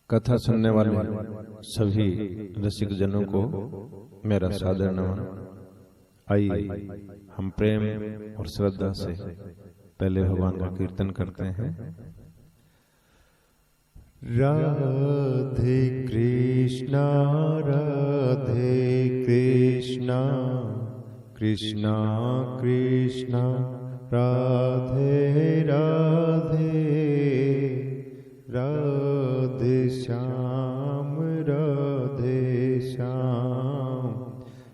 कथा सुनने वाले सभी रसिक जनों को मेरा सादर नमन। आइए हम प्रेम और श्रद्धा से पहले भगवान का कीर्तन करते हैं। राधे कृष्णा कृष्णा कृष्णा राधे राधे, राधे श्याम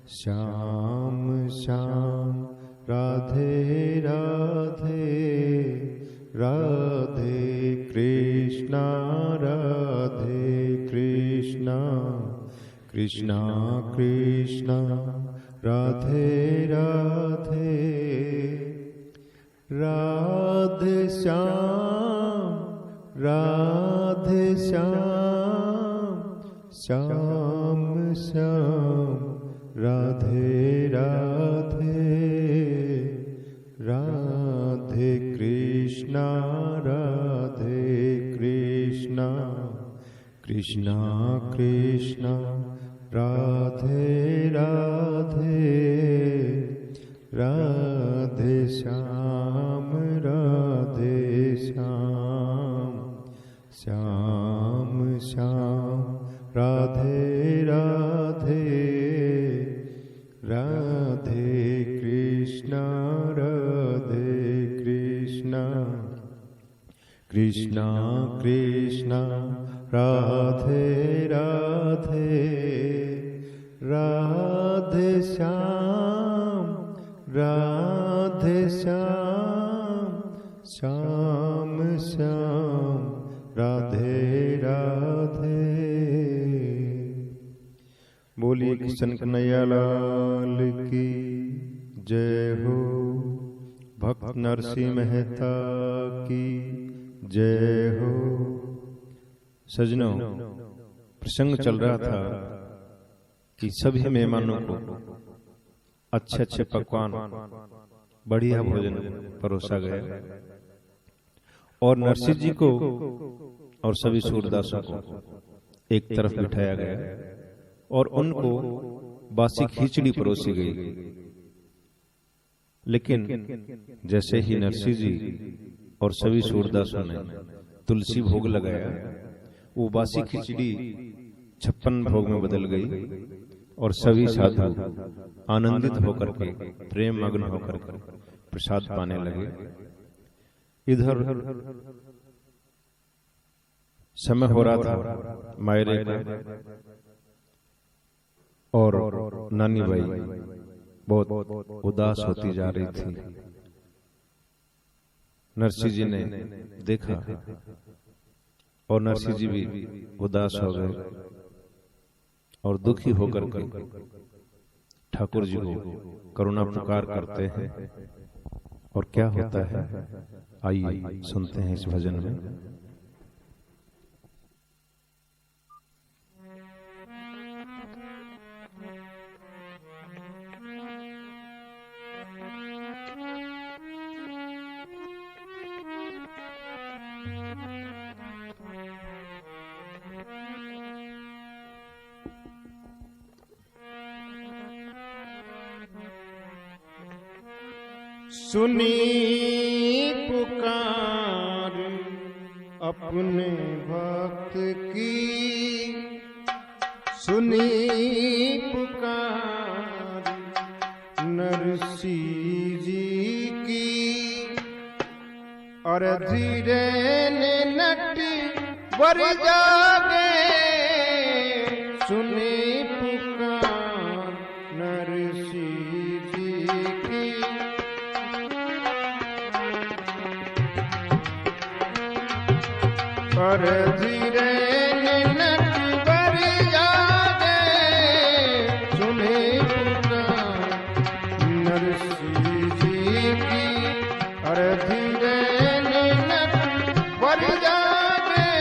श्याम श्याम राधे राधे, राधे कृष्णा कृष्णा कृष्णा राधे राधे, राधे श्याम श्याम श्याम राधे राधे, राधे कृष्णा कृष्णा कृष्णा राधे राधे, राधे श्याम श्याम श्याम राधे राधे, राधे कृष्णा कृष्णा कृष्णा राधे राधे, राधे श्याम श्याम श्याम राधे राधे। बोलिए कृष्ण कन्हैया लाल की जय हो। भक्त नरसिंह मेहता की जय हो। सजनों, प्रसंग चल रहा था कि सभी मेहमानों को अच्छे अच्छे पकवान, बढ़िया भोजन परोसा गया और नरसिंह जी को और सभी सूरदासों को एक तरफ बिठाया गया और उनको बासी खिचड़ी परोसी गई। लेकिन जैसे ही नरसिंह जी और सभी सूरदासों ने तुलसी भोग लगाया, वो बासी खिचड़ी 56 भोग में बदल गई और सभी साधु आनंदित होकर के, प्रेम मग्न होकर के प्रसाद पाने लगे। इधर समय हो रहा था मायरे का और नानी बाई बहुत उदास होती जा रही थी। नरसिंह जी ने देखा और नरसिंह जी भी उदास हो गए और दुखी होकर के ठाकुर जी को करुणा पुकार करते हैं। और क्या होता है, आइए सुनते हैं इस भजन में। सुनी पुकार अपने भक्त की, सुनी पुकार नरसिंह जी की, और धीरे ने नटी वर जागे। सुनी पुकार नरसिंह जी की, और धीरे नट बर जागे। सुने पुकार नरसिंह जी की, और धीरे नट बर जागे।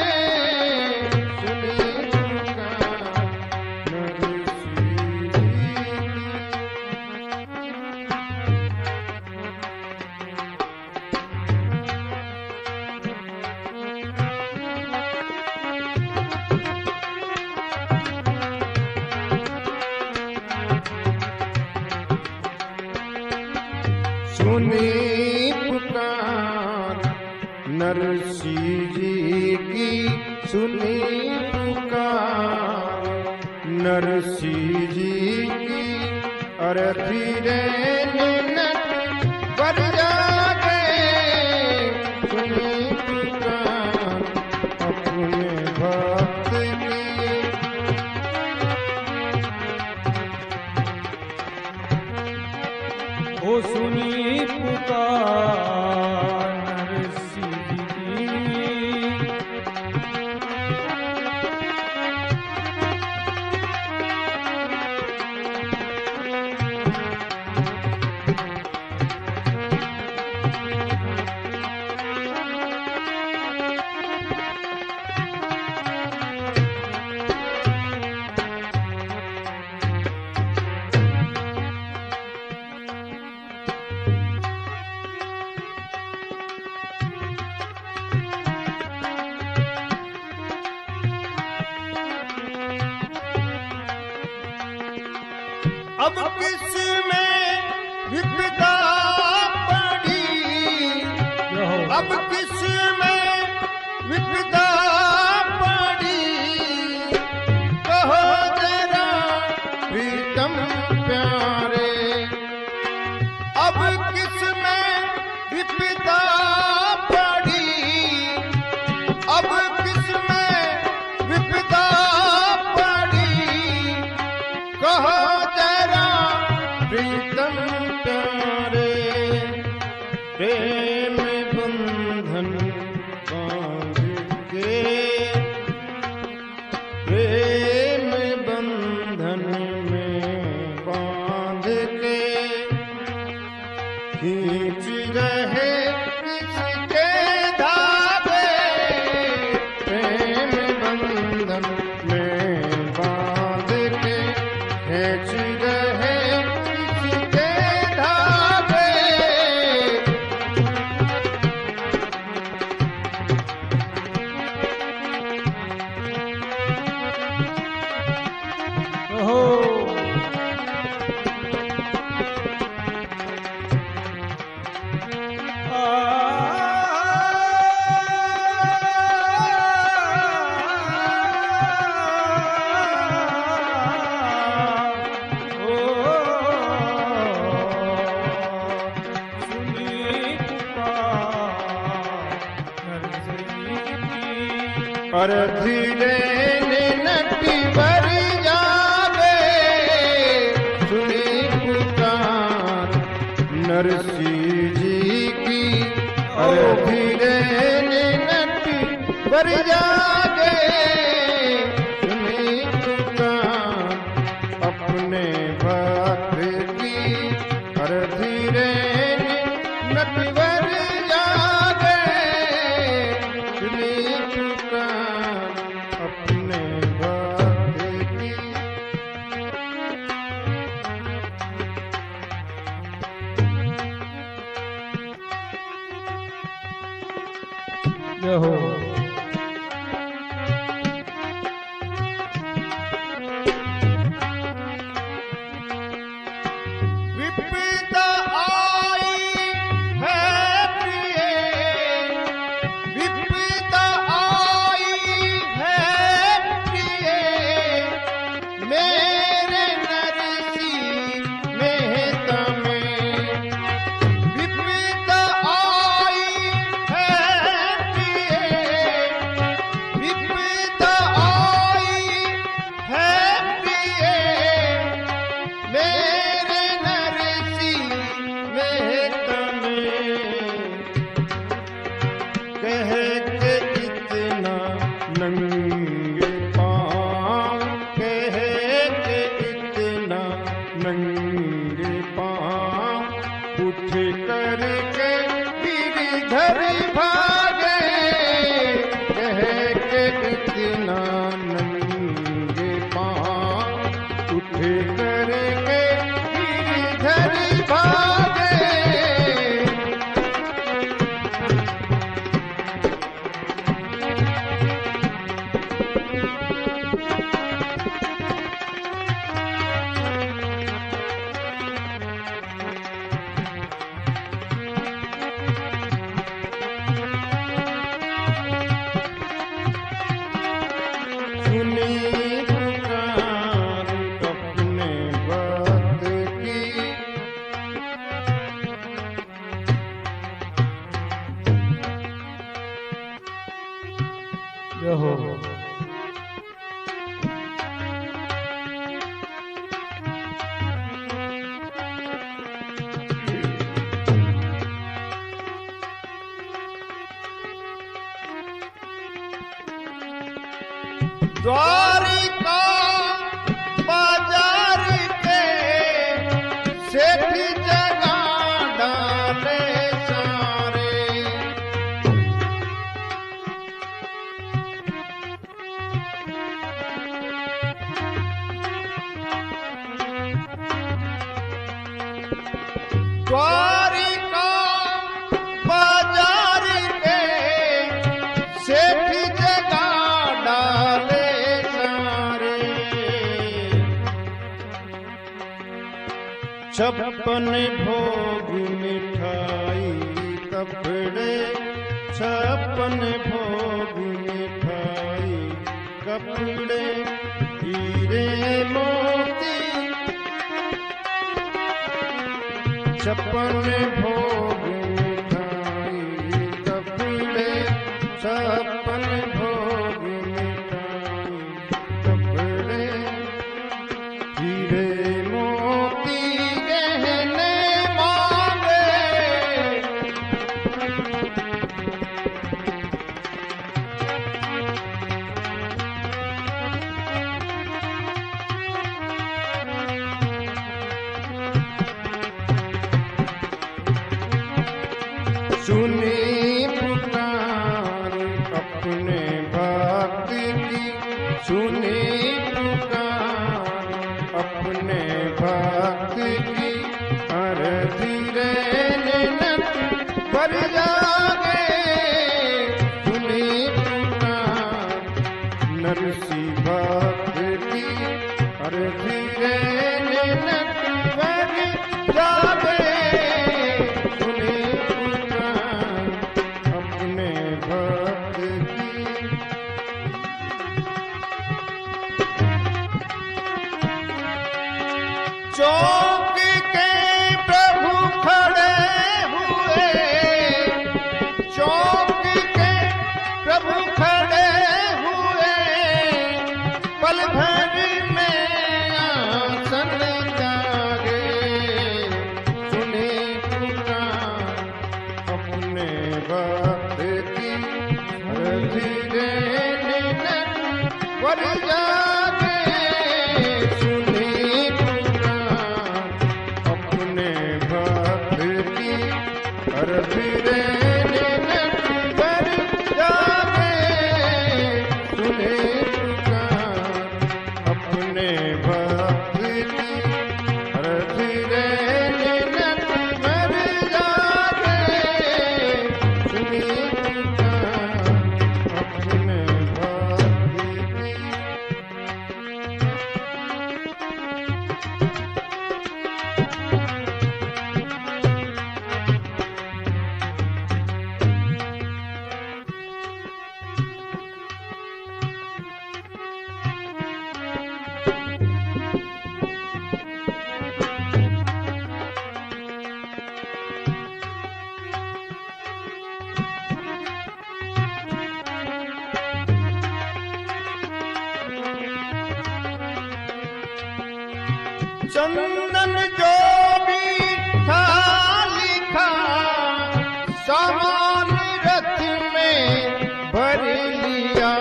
सुने पुकार नरसिंह जी की। सुनी पुकार नरसिंह जी की सुनी पुकार नरसिंह जी की अरथी रे नट पर जागे सुनी पुकार अपने भक्त की ओ सुनी पुकार नरसिंह जी अब किसमें विपदा पड़ी अब किसमें विपदा पड़ी कहो जरा प्रीतम प्यारे अब किसमें विपदा पड़ी अब किसमें विपदा पड़ी कहो प्रीतम प्यारे प्रेम बंधन बांध के प्रेम बंधन में बांध के खींच रहे किसके धागे प्रेम बंधन में बांध के खींच रहे और धीरे नटी पर जावे सुनी पुकार नरसिंह जी की और धीरे नटी पर जागे सुनी पुकार अपने भक्त की और धीरे नटी पर जागे सुनी अपने भक्त की जय हो विपदा आई है प्रिय विपदा आई है प्रिय मेरे नरसिंह मेहता में विपदा आई है प्रिय विपदा आई है प्रिय मेरे नरसिंह मेहता में कह के इतना नंगे पाँव कह के इतना नंगे पाँव उठ करके गिरधर भागे कह के इतना नंगे पाँव उठ करके गिरधर भागे सुनी पुकार अपने भक्त की। जय हो। द्वारिका बाजार के सेठ जगा डाले सारे। द्वारिका बाजार के सेठ जगा डाले सारे। 56 भोग मिठाई कपड़े, 56 भोग मिठाई कपड़े, हीरे मोती 56 भोग मिठाई कपड़े, 56 भोग मिठाई कपड़े, हीरे मोती गहने मांगे। सुनी पुकार अपने भक्त की, सुनी पुकार अपने भक्त की। अरे धीरे नैनक पर जागे, सुनी पुकार नरसी भक्त की। अरे धीरे नैनक पर जागे, सुनी पुकार अपने भक्त की। चौक के प्रभु खड़े हुए, चौक के प्रभु खड़े हुए, पल भर में आसन जागे। सुनी पुकार अपने भक्त की। धीरे नैनक पर जागे, सुनी पुकार अपने भक्त की। धीरे नैनक पर जागे, सुनी पुकार अपने भक्त की। धीरे नैनक पर जागे, सुनी पुकार अपने भक्त की। चंदन जो भी था लिखा, सामान रथ में भर लिया।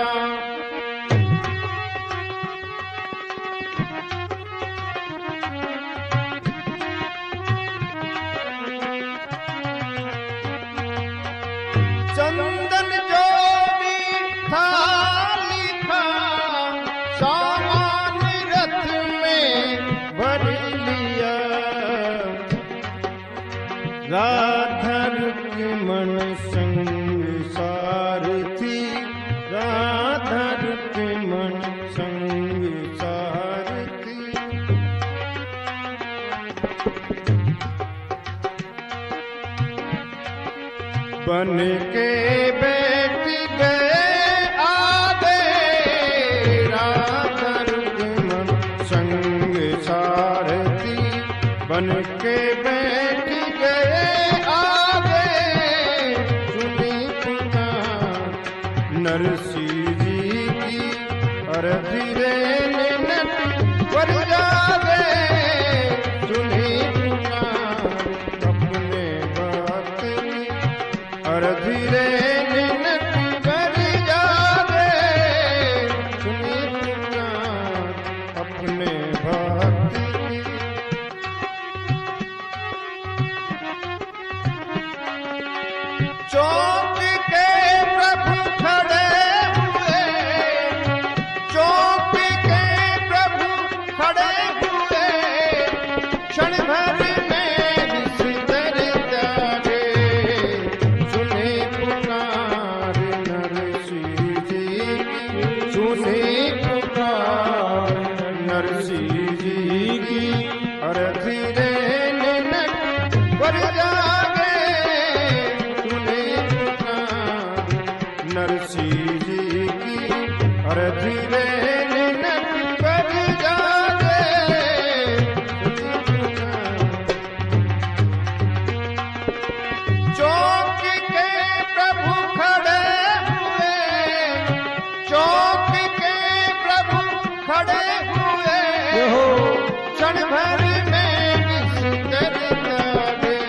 चंदन जो भी था लिखा, सामान रथ में भर लिया। राधा रुक्मण संग सारथी, राधा रुक्मण संग सारथी। बन के बैठ गए आगे, नरसी जी की अरजी रे नैनन पर जावे सुनी पुकार अपने बात की अरजी रे नैनन पर जावे सुनी पुकार अपने बात की चौक के प्रभु खड़े हुए चौक के प्रभु खड़े हुए क्षण भर में सिदर जागे सुने पुकार नरसी जी की सुने पुकार नरसी जी की अरजी रे नैनन पर जागे नरसी जी की अरजी रे नैनन पर जागे चौक के प्रभु खड़े हुए चौक के प्रभु खड़े हुए क्षण भर में निस्तर जागे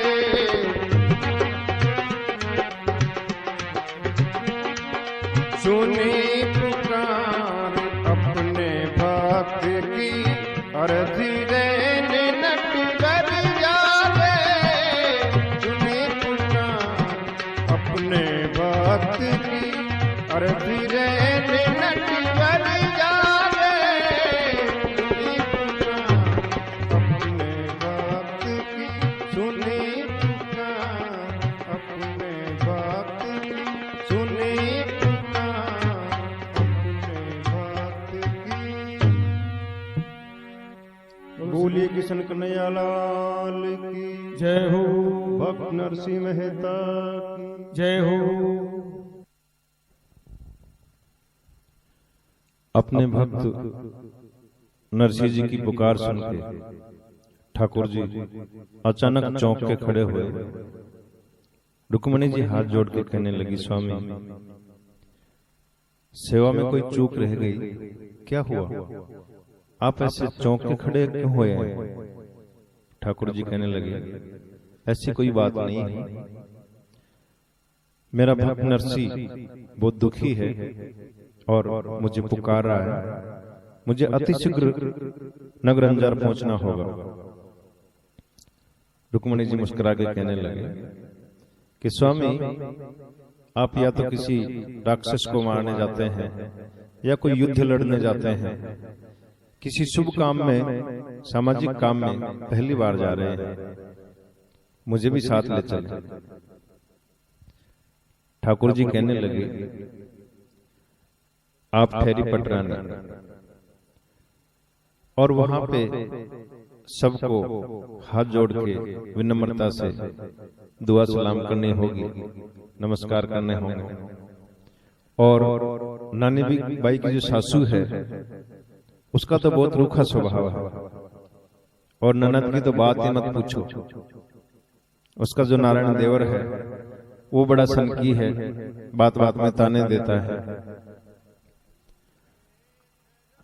सुनी पुकार अपने भक्त की अरजी रे नैनन पर जावे सुनी पुकार अपने भक्त की अरजी रे नैनन पर जावे सुनी पुकार अपने भक्त की सुनी पुकार अपने भक्त की सुनी बोलिए किशन कन्हैया लाल की जय हो, भक्त नरसिंह मेहता की जय हो। अपने भक्त नरसिंह जी की पुकार सुन के ठाकुर जी अचानक चौंक के खड़े हुए। रुक्मणी जी हाथ जोड़ के कहने लगी, स्वामी सेवा में कोई चूक रह गई, क्या हुआ? आप ऐसे चौंक के खड़े क्यों हुए हैं? ठाकुर जी कहने लगे, ऐसी कोई बात नहीं है। मेरा भक्त नरसी बहुत दुखी है और मुझे पुकार रहा है। मुझे अतिशीघ्र नगरंजार पहुंचना होगा। रुक्मणी जी मुस्कुरा के कहने लगे कि स्वामी आप या तो किसी राक्षस को मारने जाते हैं या कोई युद्ध लड़ने जाते हैं, किसी शुभ काम में, सामाजिक काम में पहली बार जा रहे हैं, मुझे भी साथ ले चले। ठाकुर जी कहने लगे, आप ठहरी पटरानी, और वहां पे सबको हाथ जोड़ के विनम्रता से दुआ सलाम करनी होगी, नमस्कार करने होंगे। और नानी बाई की जो सासू है उसका तो बहुत रूखा स्वभाव है, और ननद की तो बात ही मत पूछो। उसका जो नारायण देवर है वो बड़ा सनकी है, बात बात में ताने देता है।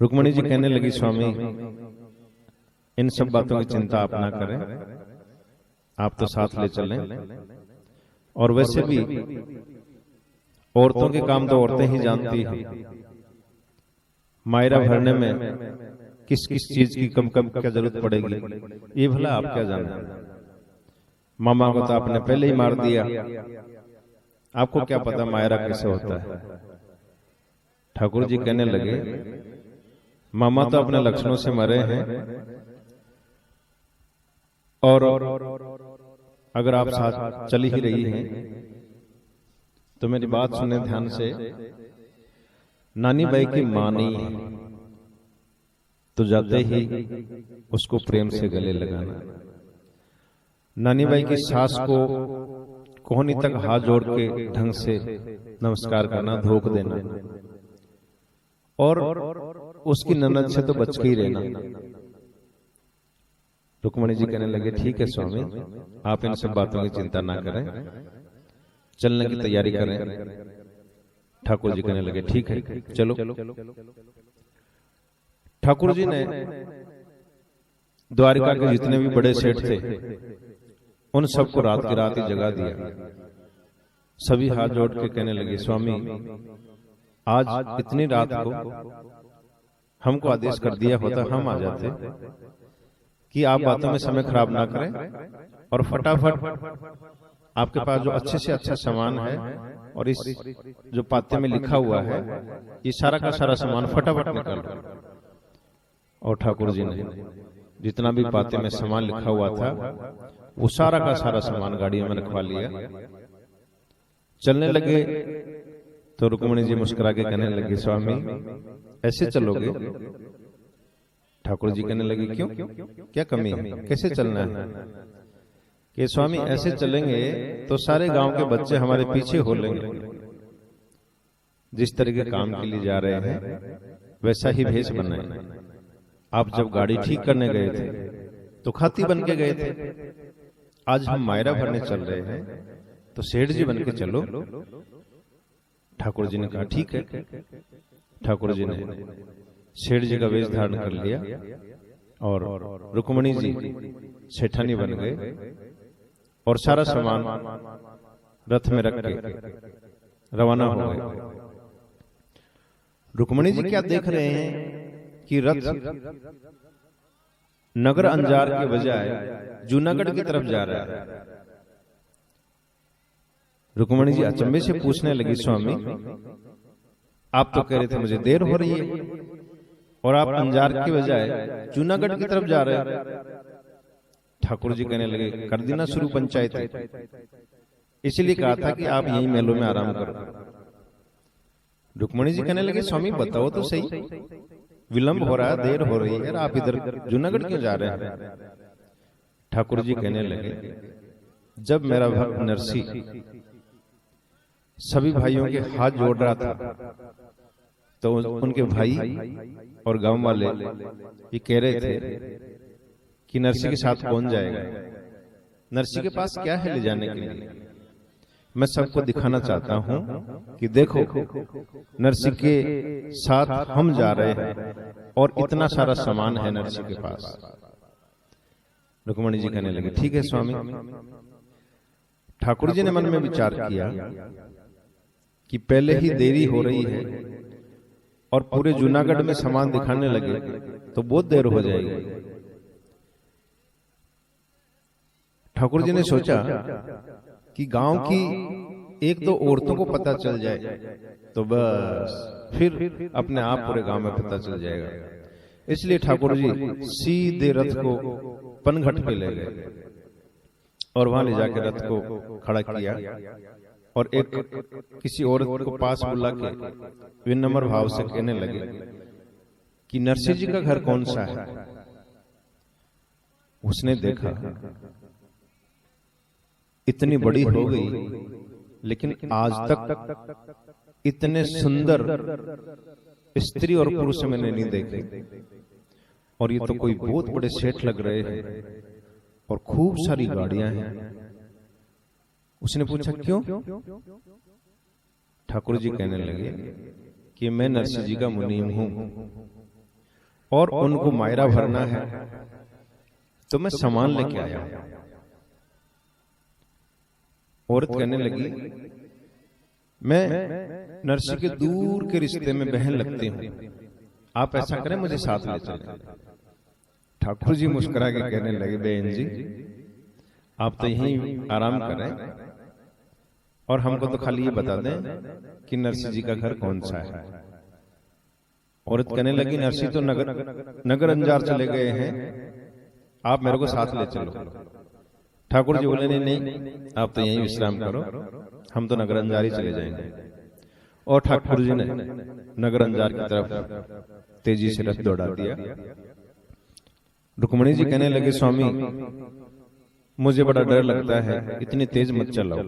रुक्मणी जी कहने लगी, स्वामी इन सब बातों की चिंता आप ना करें, आप तो साथ ले चलें। और वैसे भी औरतों के काम तो औरतें ही जानती हैं। मायरा भरने में किस किस चीज की कम कम क्या जरूरत पड़ेगी, ये भला आप क्या जाने। मामा को तो आपने पहले ही मार दिया, आपको क्या पता मायरा कैसे होता है। ठाकुर जी कहने लगे, मामा तो अपने लक्षणों से मरे हैं, और अगर आप साथ चल ही रही हैं तो मेरी बात सुने ध्यान से। नानी बाई की मां नहीं है तो जाते ही उसको प्रेम से गले लगाना। नानी बाई की सास को कोहनी तक हाथ जोड़ के ढंग से नमस्कार करना, धोख देना, और उसकी ननद से तो बच के ही रहना। रुक्मणी जी कहने लगे, ठीक है स्वामी, आप इन सब बातों की चिंता ना करें, चलने की तैयारी करें। ठाकुर जी कहने लगे ठीक है चलो। ठाकुर जी ने द्वारिका के जितने भी बड़े सेठ थे उन सबको रात की रात ही जगा दिया। सभी हाथ जोड़ के कहने लगे स्वामी आज इतनी रात को हमको आदेश कर दिया होता हम आ जाते कि आप बातों में समय खराब ना करें और फटाफट आपके पास जो अच्छे से अच्छा सामान है और इस जो पाते में लिखा हुआ है ये सारा का सारा सामान फटाफट निकाल दो। और ठाकुर जी ने जितना भी पाते में सामान लिखा हुआ था वो सारा का सारा सामान गाड़ियों में रखवा लिया। चलने लगे तो रुक्मिणी जी मुस्कुरा के कहने लगी स्वामी ऐसे चलोगे? ठाकुर जी कहने लगे क्यों, क्या कमी है, कैसे चलना है? कि स्वामी ऐसे चलेंगे तो सारे गांव के बच्चे हमारे पीछे हो लेंगे। जिस तरह के काम के लिए जा रहे हैं वैसा ही भेष बनाए। आप जब गाड़ी ठीक करने गए थे तो खाती बन के गए थे, आज हम मायरा भरने चल रहे हैं तो सेठ जी बन के चलो। ठाकुर जी ने कहा ठीक है। ठाकुर जी ने सेठ जी का वेश धारण कर लिया और रुक्मिणी जी सेठानी बन गए और सारा सामान रथ में रख के रवाना हो गए। रुक्मिणी जी क्या देख रहे हैं कि रथ नगर अंजार के बजाय जूनागढ़ की तरफ जा रहा है। रुक्मिणी जी अचंभे से पूछने लगी स्वामी आप तो कह रहे थे मुझे देर हो रही है और आप अंजार के बजाय जूनागढ़ की तरफ जा रहे हैं। ठाकुर जी कहने लगे कर देना शुरू पंचायत, इसलिए कहा था कि आप यहीं मेलों में आराम करो। रुक्मिणी जी कहने लगे स्वामी बताओ तो सही, विलंब हो रहा है, देर हो रही है, आप इधर जूनागढ़ क्यों जा रहे हैं? ठाकुर जी कहने लगे जब मेरा भक्त नरसी सभी भाइयों के हाथ जोड़ रहा था तो उनके भाई और गांव वाले ये कह रहे थे कि नरसी के साथ कौन जाएगा, नरसी के पास क्या है ले जाने के लिए। मैं सबको दिखाना चाहता हूं कि देखो नरसी के साथ हम जा रहे हैं और इतना सारा सामान है नरसी के पास। रुक्मिणी जी कहने लगे ठीक है स्वामी। ठाकुर जी ने मन में विचार किया कि पहले ही देरी हो रही है और पूरे जूनागढ़ में सामान दिखाने लगे तो बहुत देर हो जाएगी। ठाकुर जी ने सोचा कि गांव की एक दो औरतों को पता चल जाए तो बस फिर अपने आप पूरे गांव में पता चल जाएगा। इसलिए ठाकुर जी सीधे रथ को पनघट पे ले गए और वहां ले जाकर रथ को खड़ा किया और एक किसी औरत को पास बुला के विनम्र भाव से कहने लगे कि नरसी जी का घर कौन सा है। उसने देखा इतनी बड़ी हो गई लेकिन आज तक इतने सुंदर स्त्री और पुरुष मैंने नहीं देखे और ये तो कोई बहुत बड़े सेठ लग रहे हैं और खूब सारी गाड़ियां हैं। उसने पूछा क्यों? ठाकुर जी कहने लगे कि मैं नरसी जी का मुनीम हूं और उनको मायरा भरना है तो मैं सामान लेके आया। औरत कहने लगी मैं नरसी के दूर के रिश्ते में बहन लगती हूं, आप ऐसा करें मुझे साथ ले चलें। ठाकुर जी मुस्कुरा के कहने लगे बहन जी आप तो यहीं आराम करें और हमको तो खाली ये बता दें कि नरसी जी का घर कौन सा है। औरत कहने लगी नरसी तो नगर अंजार चले गए हैं, आप मेरे को साथ ले चलो। ठाकुर जी बोले नहीं आप तो यहीं विश्राम करो, हम तो नगर अंजार ही चले जाएंगे। और ठाकुर जी ने नगर अंजार की तरफ तेजी से रथ दौड़ा दिया। रुक्मिणी जी कहने लगे स्वामी मुझे बड़ा डर लगता है, इतनी तेज मत चलाओ।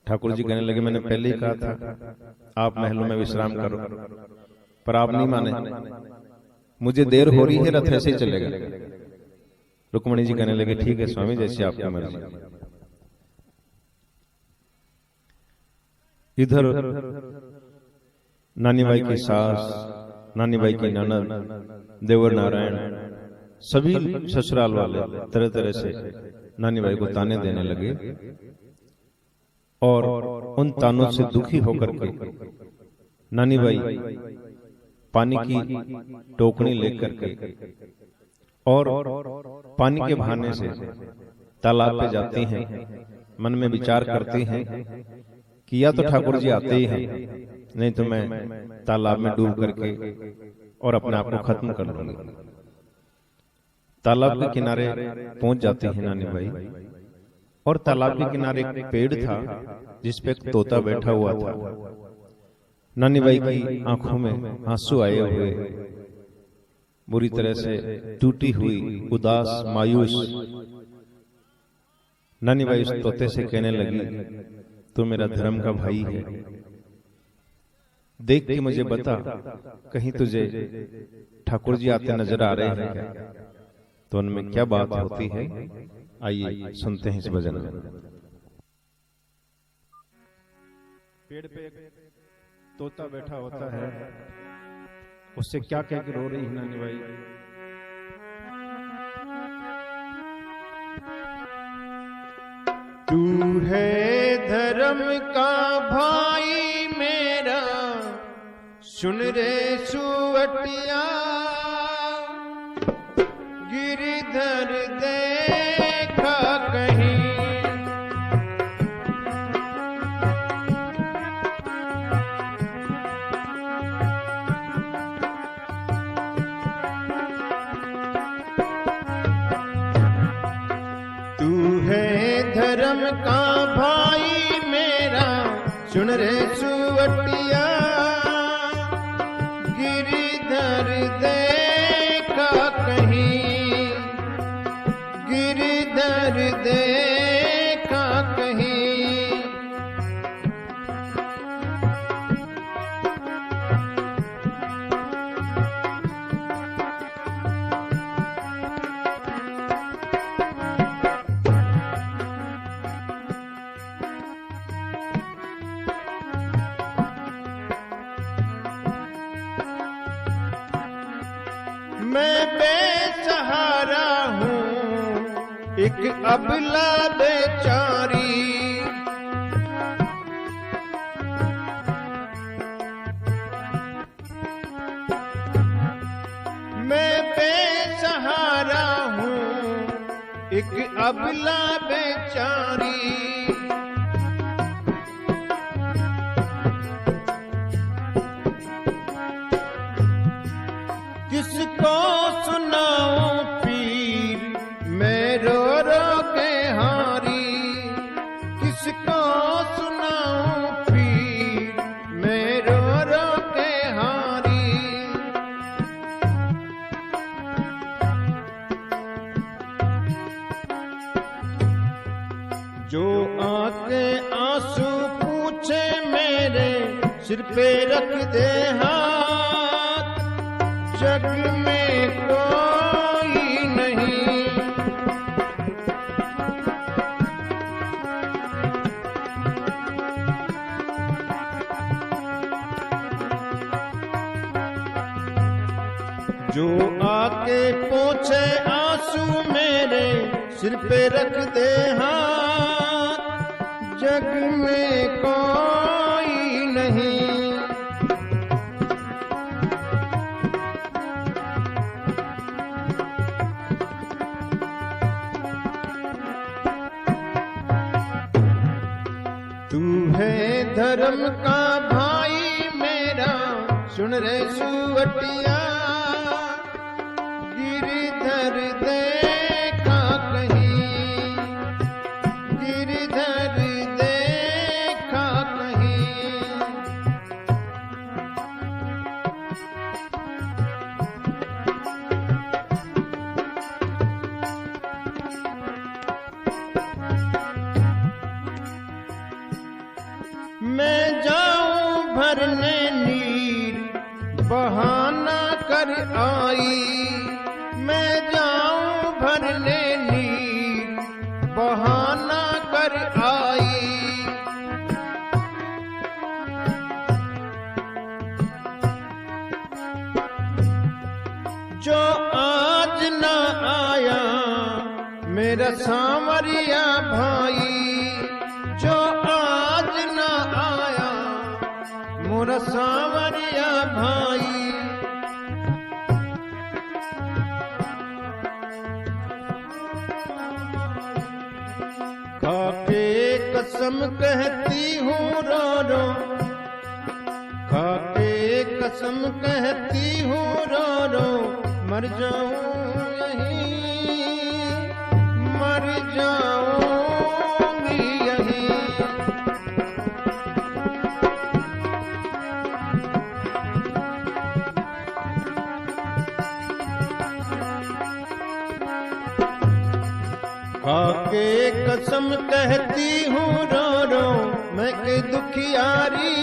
ठाकुर जी कहने लगे मैंने पहले ही कहा था आप महलों में विश्राम करो, पर आप नहीं माने, मुझे देर हो रही है, रथ ऐसे ही चलेगा। रुक्मिणी जी कहने लगे ठीक है स्वामी जैसे आपकी मर्जी। इधर नानी बाई की सास, नानी बाई की ननद, देवर नारायण, सभी ससुराल वाले तरह तरह से नानी बाई को ताने देने लगे और उन तानों से दुखी होकर के नानी बाई पानी की टोकनी लेकर के और पानी के बहाने से तालाब पे जाती हैं। मन में विचार करती हैं कि या तो ठाकुर जी आते ही हैं, नहीं तो मैं तालाब में डूब करके और अपने आप को खत्म कर लूंगी। तालाब के किनारे पहुंच जाती है नानी बाई और तालाब के किनारे एक पेड़ था जिस पे एक तोता बैठा हुआ था। नानी बाई की आंखों में आंसू आए हुए, बुरी तरह से टूटी हुई, उदास, मायूस, नानी बाई उस तोते से कहने लगी, तू मेरा धर्म का भाई है, देख के मुझे बता कहीं तुझे ठाकुर जी आते नजर आ रहे हैं क्या? तो उनमें क्या बात होती है, आइए सुनते हैं इस भजन में। पेड़ पे तोता बैठा होता है, उससे क्या कह के रो रही है नानी बाई? तू है धर्म का भाई मेरा, सुन रे सुवटिया, गिरधर देखा कहीं, तू है धर्म का भाई मेरा, सुन रे सुवटिया, गिरधर देखा कहीं, गिरधर देखा कहीं। मैं बेसहारा हूँ एक अबला बेचारी, मैं बेसहारा हूँ एक अबला बेचारी, किसको सुनाऊं पीर मैं रो रो के हारी, किसको सुनाऊं पीर मैं रो रो के हारी। जो आके आंसू पूछे मेरे सिर पे रख दे हाथ, जग में कोई नहीं, जो आके पोंछे आंसू मेरे सिर पे रख दे हाथ, जग में कोई नहीं। तू है धर्म का भाई मेरा, सुन रे सुवटिया, गिरधर देखा कहीं, गिरधर देखा कहीं। मैं जाऊं भरने नीर, बहाना कर आई, मैं जाऊं भरने नीर, बहाना कर आई। जो आज न आया मेरा सांवरिया भाई, जो आज न आया मोरा सांवरिया भाई। खाके कसम कहती हूँ रो रो, खाके कसम कहती हूँ रो रो, मर जाऊं यहीं, मर जाऊंगी यहीं। खाके कसम कहती हूँ रो रो, मैं के दुखियारी,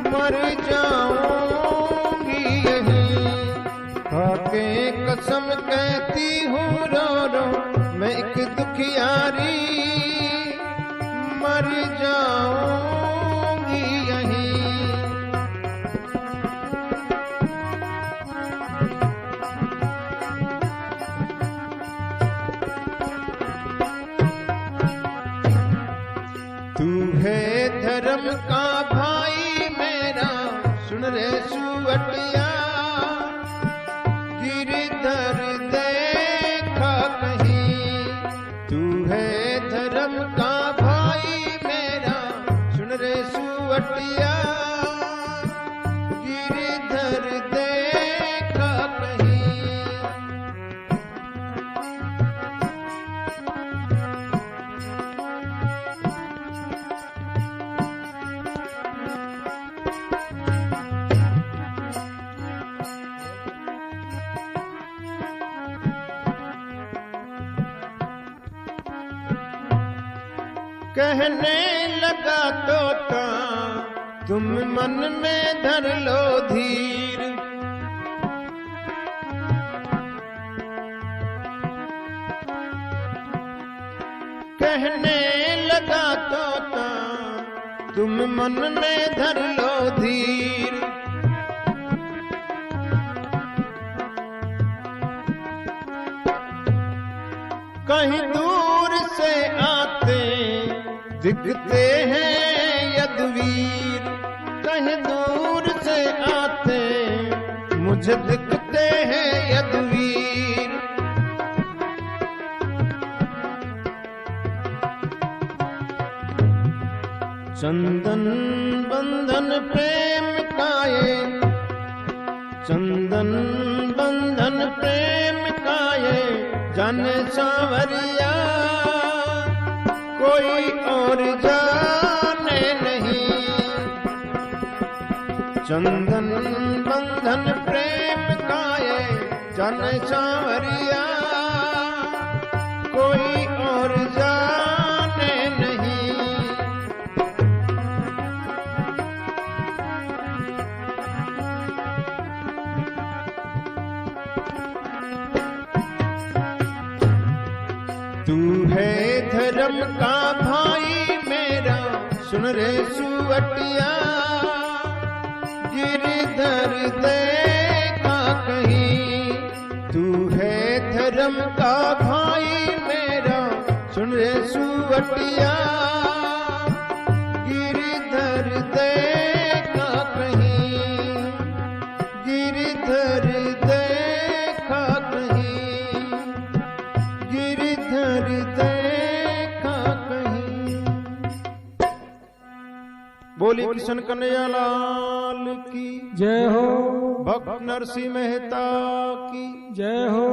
मर जाऊंगी यहीं। खाके कसम कहती हूँ रो रो, मैं एक दुखियारी, मर जाऊंगी यहीं। तू है धर्म का भाई मेरा, सुन रे सुअटिया, गिरधर देखा कहीं। तू है धर्म का भाई मेरा, सुन रे सुअटिया, गिरधर देखा कहीं। कहने लगा तोता तुम मन में धर लो धीर, कहने लगा तोता तुम मन में धर लो धीर। कहीं दूर से आते दिखते हैं यदुवीर, कहीं दूर से आते मुझे दिखते हैं यदुवीर। चंदन बंधन प्रेम काये, चंदन बंधन प्रेम काये, जाने सांवरिया कोई और जाने नहीं। चंदन बंधन प्रेम काये, जाने सांवरिया कोई और जाने नहीं। तू है धर्म का भाई मेरा, सुन रे सुअटिया, गिरधर देखा कहीं। तू है धर्म का भाई मेरा, सुन रे सुअटिया, गिरधर देखा कहीं, गिरधर देखा कहीं, गिरधर देखा कहीं। बोली किशन कन्हैया लाल की जय हो, भक्त नरसिंह मेहता की जय हो।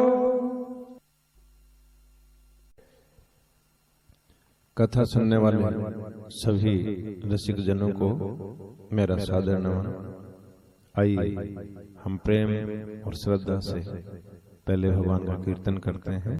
कथा सुनने वाले सभी रसिक जनों को मेरा सादर नमन। आइए हम प्रेम और श्रद्धा से पहले भगवान का कीर्तन करते हैं।